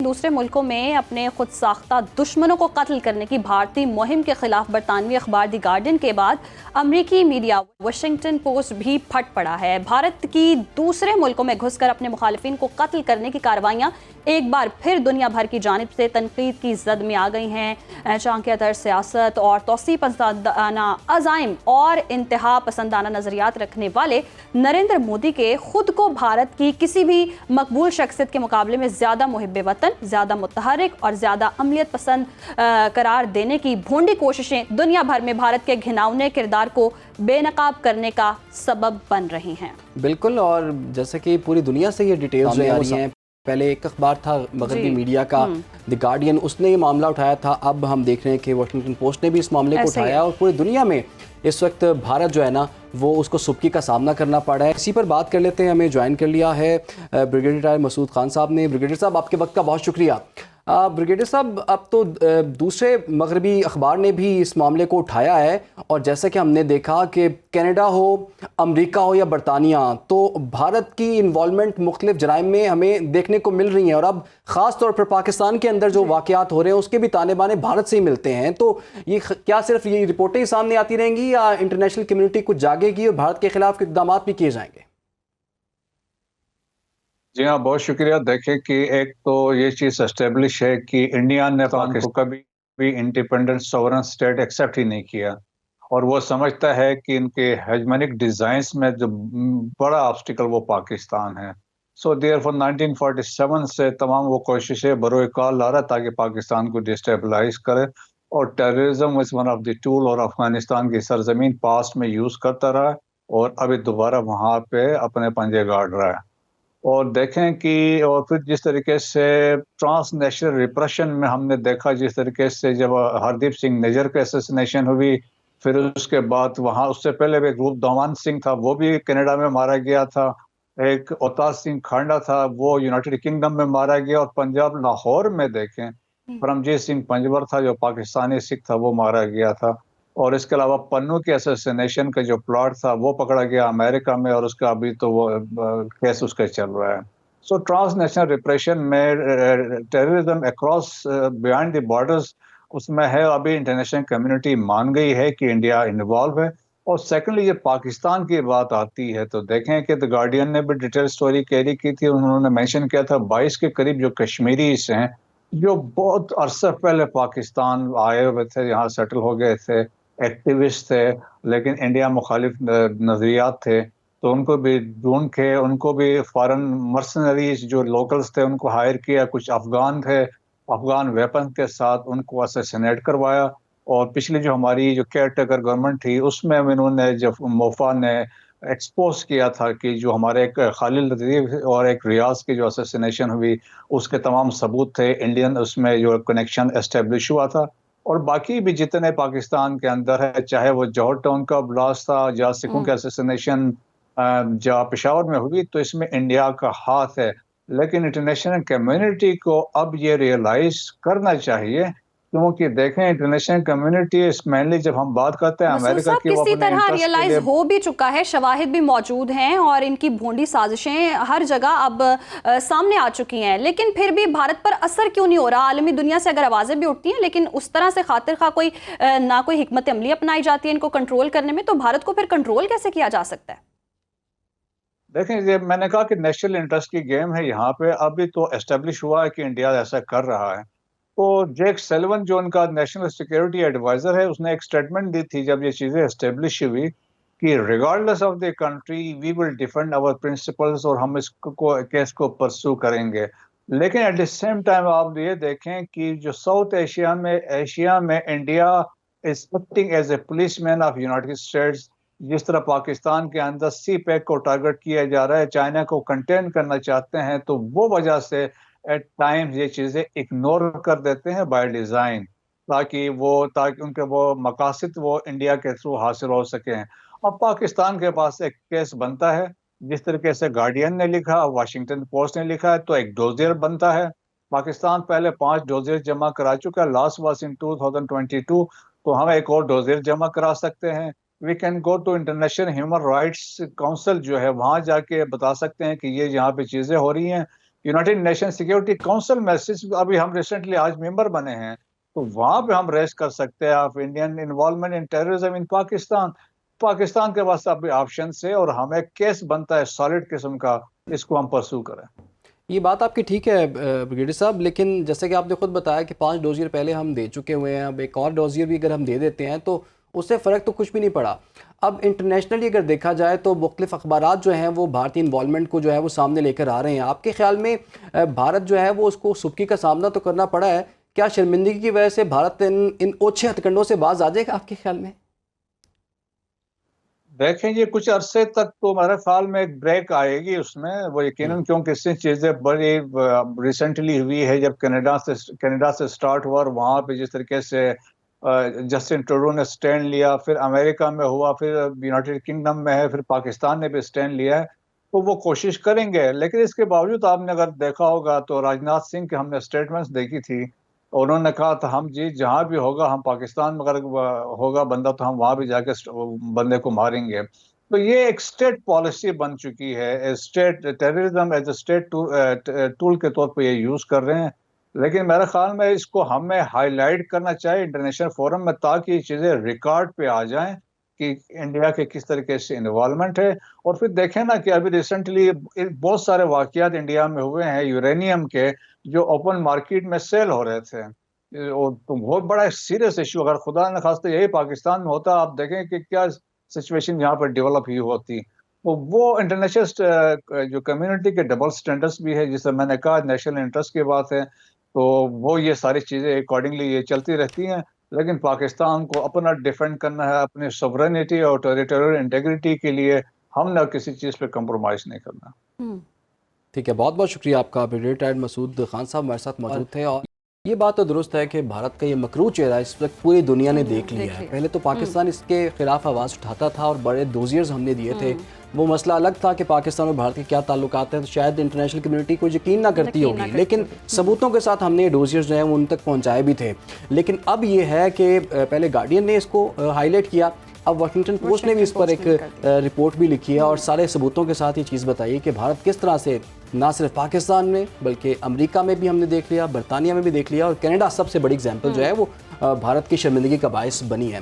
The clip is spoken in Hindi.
दूसरे मुल्कों में अपने खुद साख्ता दुश्मनों को कत्ल करने की भारतीय मुहिम के खिलाफ बरतानवी अखबार द गार्डियन के बाद अमरीकी मीडिया वाशिंगटन पोस्ट भी फट पड़ा है। भारत की दूसरे मुल्कों में घुसकर अपने मुखालिफिन को कत्ल करने की कार्रवाइयाँ एक बार फिर दुनिया भर की जानिब से तनकीद की जद में आ गई हैं। चांकियातर सियासत और तौसी पसंदाना अज़ाइम और इंतहा पसंदाना नज़रियात रखने वाले नरेंद्र मोदी के खुद को भारत की किसी भी मकबूल शख्सियत के मुकाबले में ज़्यादा मुहिब्बे वतन, ज़्यादा मुतहरिक और ज़्यादा अमलियत पसंद करार देने की भोंडी कोशिशें दुनिया भर में भारत के घिनौने किरदार को बेनकाब करने का सबब बन रही हैं। बिल्कुल, और जैसे कि पूरी दुनिया से ये डिटेल्स आ रही हैं। पहले एक अखबार था मगरबी मीडिया का द गार्डियन, उसने ये मामला उठाया था। अब हम देख रहे हैं कि वाशिंगटन पोस्ट ने भी इस मामले को उठाया और पूरी दुनिया में इस वक्त भारत जो है ना वो उसको सुबकी का सामना करना पड़ रहा है। इसी पर बात कर लेते हैं। हमें ज्वाइन कर लिया है ब्रिगेडियर मसूद खान साहब ने। ब्रिगेडियर साहब, आपके वक्त का बहुत शुक्रिया। ब्रिगेडियर साहब, अब तो दूसरे मगरबी अखबार ने भी इस मामले को उठाया है और जैसा कि हमने देखा कि कनाडा हो, अमेरिका हो या बरतानिया, तो भारत की इन्वॉल्वमेंट मुख्तलिफ जराइम में हमें देखने को मिल रही है। और अब ख़ास तौर पर पाकिस्तान के अंदर जो वाक़यात हो रहे हैं उसके भी ताने बाने भारत से ही मिलते हैं। तो ये क्या सिर्फ ये रिपोर्टें ही सामने आती रहेंगी या इंटरनेशनल कम्युनिटी कुछ जागेगी और भारत के खिलाफ इक़दाम भी किए जाएंगे? जी हाँ, बहुत शुक्रिया। देखें कि एक तो ये चीज़ एस्टेब्लिश है कि इंडिया ने पाकिस्तान को कभी भी इंडिपेंडेंट सोवरेन स्टेट एक्सेप्ट ही नहीं किया और वो समझता है कि इनके हेजमोनिक डिज़ाइंस में जो बड़ा ऑब्स्टिकल वो पाकिस्तान है। सो देयरफॉर 1947 से तमाम वो कोशिशें बरोए-कार ला रहा ताकि पाकिस्तान को डिस्टेबलाइज करे और terrorism is one of the tool और अफगानिस्तान की सरजमीन पास्ट में यूज़ करता रहा और अभी दोबारा वहाँ पे अपने पंजे गाड़ रहा है। और देखें कि और फिर जिस तरीके से ट्रांसनेशनल रिप्रेशन में हमने देखा, जिस तरीके से जब हरदीप सिंह निज्जर का असैसिनेशन हुई, फिर उसके बाद वहाँ उससे पहले भी रूप धवन सिंह था, वो भी कनाडा में मारा गया था। एक अवतार सिंह खांडा था, वो यूनाइटेड किंगडम में मारा गया। और पंजाब लाहौर में देखें परमजीत सिंह पंजवर था जो पाकिस्तानी सिख था, वो मारा गया था। और इसके अलावा पन्नू के असैसिनेशन का जो प्लॉट था वो पकड़ा गया अमेरिका में और उसका अभी तो वो केस उसका चल रहा है। सो ट्रांसनेशनल रिप्रेशन में terrorism across beyond the borders उसमें है। अभी इंटरनेशनल कम्युनिटी मान गई है कि इंडिया इन्वॉल्व है। और सेकेंडली ये पाकिस्तान की बात आती है तो देखें कि द गार्डियन ने भी डिटेल स्टोरी कैरी की थी। उन्होंने मेंशन किया था 22 के करीब जो कश्मीरीज हैं जो बहुत अरसा पहले पाकिस्तान आए हुए थे, यहाँ सेटल हो गए थे, एक्टिविस्ट थे, लेकिन इंडिया मुखालिफ नज़रियात थे, तो उनको भी ढूंढ के उनको भी फॉरेन मर्सनरीज जो लोकल्स थे उनको हायर किया। कुछ अफगान थे, अफगान वेपन के साथ उनको असैसिनेट करवाया। और पिछली जो हमारी जो केयर टेकर गवर्नमेंट थी उसमें इन्होंने जब मोफा ने एक्सपोज किया था कि जो हमारे एक खालिद लतीफ़ और एक रियाज की जो असैसिनेशन हुई उसके तमाम सबूत थे, इंडियन उसमें जो कनेक्शन एस्टेब्लिश हुआ था। और बाकी भी जितने पाकिस्तान के अंदर है, चाहे वो जौहर टाउन का ब्लास्ट था या सिखों के असैसिनेशन जहाँ पेशावर में हुई, तो इसमें इंडिया का हाथ है। लेकिन इंटरनेशनल कम्युनिटी को अब ये रियलाइज करना चाहिए क्योंकि देखें इंटरनेशनल कम्युनिटी मेनली जब हम बात करते हैं अमेरिका की, किसी तरह रियलाइज हो भी चुका है, शवाहिद भी मौजूद हैं और इनकी भोंडी साजिशें हर जगह अब सामने आ चुकी हैं। लेकिन फिर भी भारत पर असर क्यों नहीं हो रहा? आलमी दुनिया से अगर आवाज़ें भी उठती हैं लेकिन उस तरह से खातिर खा कोई ना कोई हिकमत अमली अपनाई जाती है इनको कंट्रोल करने में, तो भारत को फिर कंट्रोल कैसे किया जा सकता है? देखें, ये मैंने कहा कि नेशनल इंटरेस्ट की गेम है यहाँ पे। अभी तो एस्टेब्लिश हुआ है कि इंडिया ऐसा कर रहा है। तो जेक सेल्वन जो उनका नेशनल सिक्योरिटी एडवाइजर है उसने एक स्टेटमेंट दी थी जब ये चीज़ें एस्टेब्लिश हुई कि regardless of the country we will defend our principles और हम इसको केस को परसू करेंगे। लेकिन एट द सेम टाइम आप ये देखें कि जो साउथ एशिया में India is acting as a policeman of United States. जिस तरह पाकिस्तान के अंदर सी पैक को टारगेट किया जा रहा है, चाइना को कंटेन करना चाहते हैं, तो वो वजह से एट टाइम्स ये चीज़ें इग्नोर कर देते हैं बाय डिज़ाइन ताकि उनके वो मकासद वो इंडिया के थ्रू हासिल हो सकें। अब पाकिस्तान के पास एक केस बनता है, जिस तरीके से गार्डियन ने लिखा, वाशिंगटन पोस्ट ने लिखा है, तो एक डोजियर बनता है। पाकिस्तान पहले 5 डोजियर जमा करा चुका है, लास्ट वाज इन 2022, तो हम एक और डोजियर जमा करा सकते हैं। We can go to International Human Rights Council जो है, वहाँ जाके बता सकते हैं कि ये यहाँ पे चीज़ें हो रही हैं। यूनाइटेड नेशन सिक्योरिटी काउंसिल में अभी हम रिसेंटली आज मेंबर बने हैं, तो वहां पे हम रेस कर सकते हैं of Indian involvement in terrorism in Pakistan. Pakistan के पास अभी ऑप्शन है और हमें केस बनता है सॉलिड किस्म का, इसको हम परसू करें। ये बात आपकी ठीक है ब्रिगेडियर साहब, लेकिन जैसे कि आपने खुद बताया कि 5 डोजियर पहले हम दे चुके हुए हैं, अब एक और डोजियर भी अगर हम दे देते हैं तो उससे फ़र्क तो कुछ भी नहीं पड़ा। अब इंटरनेशनली अगर देखा जाए तो मुख्तलिफ अखबारात जो हैं वो भारतीय इन्वॉल्वमेंट को जो है वो सामने लेकर आ रहे हैं। आपके ख्याल में भारत जो है वो उसको सुबकी का सामना तो करना पड़ा है, क्या शर्मिंदगी की वजह से भारत इन ओछे हथकंडों से बाज आ जाएगा आपके ख्याल में? देखें, ये कुछ अरसे तक तो मेरे ख्याल में एक ब्रेक आएगी उसमें, वो यकीनन, क्योंकि इससे चीज़ें बड़ी रिसेंटली हुई है। जब कनाडा से स्टार्ट हुआ और वहाँ पे जिस तरीके से जस्टिन ट्रूडो ने स्टैंड लिया, फिर अमेरिका में हुआ, फिर यूनाइटेड किंगडम में है, फिर पाकिस्तान ने भी स्टैंड लिया है, तो वो कोशिश करेंगे। लेकिन इसके बावजूद आपने अगर देखा होगा तो राजनाथ सिंह के हमने स्टेटमेंट्स देखी थी, उन्होंने कहा था हम जी जहां भी होगा, हम पाकिस्तान में अगर होगा बंदा तो हम वहां भी जाके बंदे को मारेंगे। तो ये एक स्टेट पॉलिसी बन चुकी है, state terrorism as a state tool के तौर पे ये यूज कर रहे हैं। लेकिन मेरे ख्याल में इसको हमें हाईलाइट करना चाहिए इंटरनेशनल फोरम में, ताकि ये चीज़ें रिकॉर्ड पे आ जाएं कि इंडिया के किस तरीके से इन्वॉल्वमेंट है। और फिर देखें ना कि अभी रिसेंटली बहुत सारे वाकयात इंडिया में हुए हैं यूरेनियम के, जो ओपन मार्केट में सेल हो रहे थे। तो बहुत बड़ा सीरियस इशू, अगर खुदा न खास्ता यही पाकिस्तान में होता, आप देखें कि क्या सिचुएशन यहाँ पर डेवलप हुई होती। तो वो इंटरनेशनल जो कम्युनिटी के डबल स्टैंडर्ड्स भी है, जिसे मैंने कहा नेशनल इंटरेस्ट की बात है, तो वो ये सारी चीज़ें अकॉर्डिंगली ये चलती रहती हैं। लेकिन पाकिस्तान को अपना डिफेंड करना है, अपनी सॉवरेनिटी और टेरिटोरियल इंटीग्रिटी के लिए हमने किसी चीज़ पे कम्प्रोमाइज़ नहीं करना। ठीक है, बहुत बहुत शुक्रिया आपका। रिटायर्ड मसूद खान साहब हमारे साथ मौजूद थे। और ये बात तो दुरुस्त है कि भारत का ये मकरू चेहरा इस वक्त पूरी दुनिया ने देख लिया है। पहले तो पाकिस्तान इसके खिलाफ आवाज़ उठाता था और बड़े डोजियर्स हमने दिए थे। वो मसला अलग था कि पाकिस्तान और भारत के क्या ताल्लुकात हैं, तो शायद इंटरनेशनल कम्युनिटी को यकीन ना करती होगी, लेकिन सबूतों के साथ हमने ये डोजियर्स जो हैं वो उन तक पहुँचाए भी थे। लेकिन अब ये है कि पहले गार्डियन ने इसको हाईलाइट किया, अब वाशिंगटन पोस्ट ने भी इस पर एक रिपोर्ट भी लिखी है और सारे सबूतों के साथ ये चीज़ बताई कि भारत किस तरह से ना सिर्फ पाकिस्तान में बल्कि अमेरिका में भी हमने देख लिया, बरतानिया में भी देख लिया, और कनाडा सबसे बड़ी एग्जाम्पल जो है वो भारत की शर्मिंदगी का बायस बनी है।